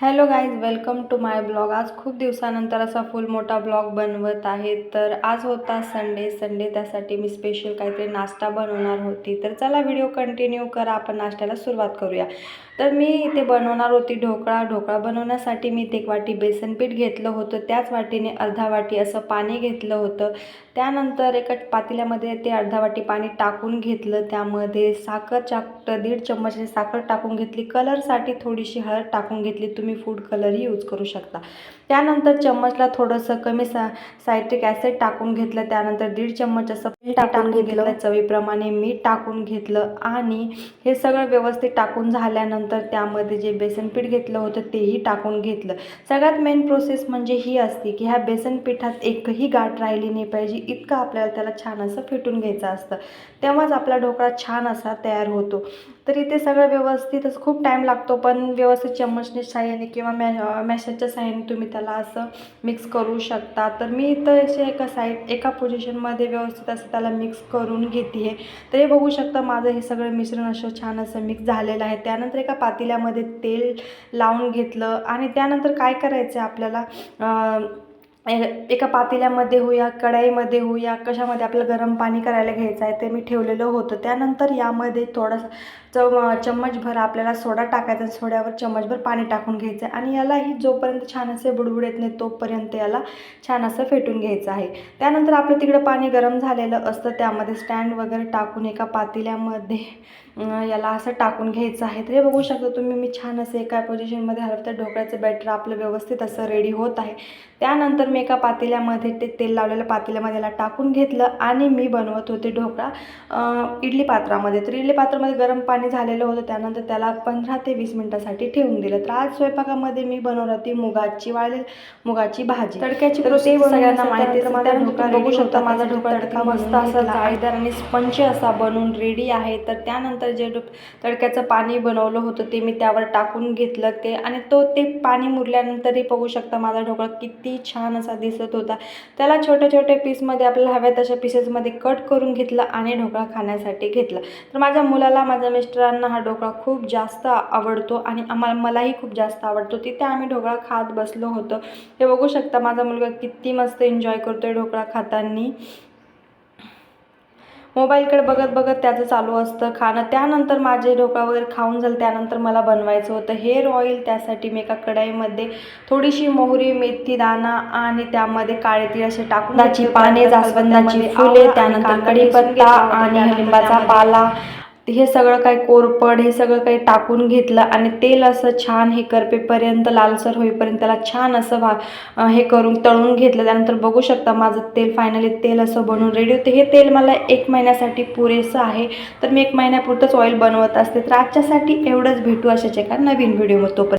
Hello guys, welcome to my blog. आज खूप दिवसानंतर असा फुल मोठा ब्लॉग बनवत आहे. तर आज होता संडे, त्यासाठी मी स्पेशल काहीतरी नाश्ता बनवणार होती. तर चला व्हिडिओ कंटिन्यू करा, आपण नाश्त्याला सुरुवात करूया. तर मी इथे बनवणार होती ढोकळा बनवण्यासाठी मी इथे 1 वाटी बेसन पीठ घेतलं होतं. त्याच वाटीने अर्धा वाटी असं पाणी घेतलं होतं. त्यानंतर एका पातेल्यामध्ये ते अर्धा वाटी पाणी टाकून घेतलं. त्यामध्ये साखर 1.5 चम्मच साखर टाकून घेतली. कलरसाठी थोडीशी हळद टाकून घेतली. तुम्ही फूड कलरही यूज करू शकता. त्यानंतर चम्मचला थोडंसं कमी सायट्रिक ॲसिड टाकून घेतलं. त्यानंतर 1.5 चम्मच असं टाकून घेतलं. चवीप्रमाणे मीठ टाकून घेतलं आणि हे सगळं व्यवस्थित टाकून झाल्यानंतर त्यामध्ये जे बेसन पीठ घेतलं होतं तेही टाकून घेतलं. सगळ्यात मेन प्रोसेस म्हणजे ही असते की ह्या बेसन पिठात एकही गाठ राहिली नाही पाहिजे, इतकं आपल्याला त्याला छान असं फेटून घ्यायचं असतं. तेव्हाच आपला ढोकळा छान असा तयार होतो. तर इथे सगळं व्यवस्थित खूप टाईम लागतो, पण व्यवस्थित चम्मचने साहाय्याने किंवा मॅशरच्या साहाय्याने तुम्ही त्याला असं मिक्स करू शकता. तर मी इथं असे एका पोझिशनमध्ये व्यवस्थित असं त्याला मिक्स करून घेते आहे. तर हे बघू शकता माझं हे सगळं मिश्रण असं छान असं मिक्स झालेलं आहे. त्यानंतर एका पातेल्यामध्ये तेल लावून घेतलं आणि त्यानंतर काय करायचं आहे आपल्याला, एका पातेल्यामध्ये होऊया, कढईमध्ये होऊया, कशामध्ये आपल्याला गरम पाणी करायला घ्यायचं आहे ते मी ठेवलेलं होतं. त्यानंतर यामध्ये थोडासा चम्मचभर आपल्याला सोडा टाकायचा. सोड्यावर चम्मचभर पाणी टाकून घ्यायचं आहे आणि यालाही जोपर्यंत छान असे बुडबुड येत नाही तोपर्यंत याला छान असं फेटून घ्यायचं आहे. त्यानंतर आपलं तिकडं पाणी गरम झालेलं असतं, त्यामध्ये स्टँड वगैरे टाकून एका पातेल्यामध्ये याला असं टाकून घ्यायचं आहे. तर हे बघू शकता तुम्ही, मी छान असं एका पोझिशनमध्ये हलवते. ढोकळ्याचं बॅटर आपलं व्यवस्थित असं रेडी होत आहे. त्यानंतर मी एका पातेल्यामध्ये ते तेल लावलेलं पातेल्यामध्ये याला टाकून घेतलं आणि मी बनवत होते ढोकळा इडली पात्रामध्ये. तर इडली पात्रामध्ये गरम पाणी झालेलं होतं. त्यानंतर त्याला 15 ते 20 मिनिटासाठी ठेवून दिलं. तर आज स्वयंपाकामध्ये मी बनवत होती मुगाची भाजी. तडक्याची प्रोसेस सगळ्यांना माहिती आहे. माझा ढोकळा बघू शकता, माझा ढोकळा तडका मस्त असा जाळीदार आणि स्पंच असा बनून रेडी आहे. तर त्यानंतर जे तडक्याचं पाणी बनवलं होतं ते मी त्यावर टाकून घेतलं आणि ते पाणी मुरल्यानंतरही बघू शकता माझा ढोकळा किती छान असा दिसत होता. त्याला छोटे छोटे पीसमध्ये आपल्याला हव्या तशा पीसेसमध्ये कट करून घेतलं आणि ढोकळा खाण्यासाठी घेतला. तर माझ्या मुलाला, माझ्या मिस्टरांना हा ढोकळा खूप जास्त आवडतो आणि मलाही खूप जास्त आवडतो. तिथे आम्ही ढोकळा खात बसलो होतो. हे बघू शकता माझा मुलगा किती मस्त एन्जॉय करतोय ढोकळा खाताना. मोबाईलकडे बघत बघत त्याचं चालू असतं खाणं. त्यानंतर माझे ढोकळा वगैरे खाऊन झालं. त्यानंतर मला बनवायचं होतं हेअर ऑइल. त्यासाठी मी एका कढईमध्ये थोडीशी मोहरी, मेथी दाणा आणि त्यामध्ये काळे तीळ असे टाकून, जाची पाने, जास्वंदाची फुले, त्यानंतर कढीपत्ता आणि लिंबाचा पाला, हे सगळं काही कोरपड, हे सगळं काही टाकून घेतलं आणि तेल असं छान हे करपेपर्यंत, लालसर होईपर्यंत त्याला छान असं हे करून तळून घेतलं. त्यानंतर बघू शकता माझं फायनली तेल असं बनवून रेडी होतं. हे तेल मला 1 महिन्यासाठी पुरेसं आहे. तर मी 1 महिन्यापुरतंच ऑइल बनवत असते. तर आजच्यासाठी एवढंच. भेटू अशाच एका नवीन व्हिडिओमध्ये. तोपर्यंत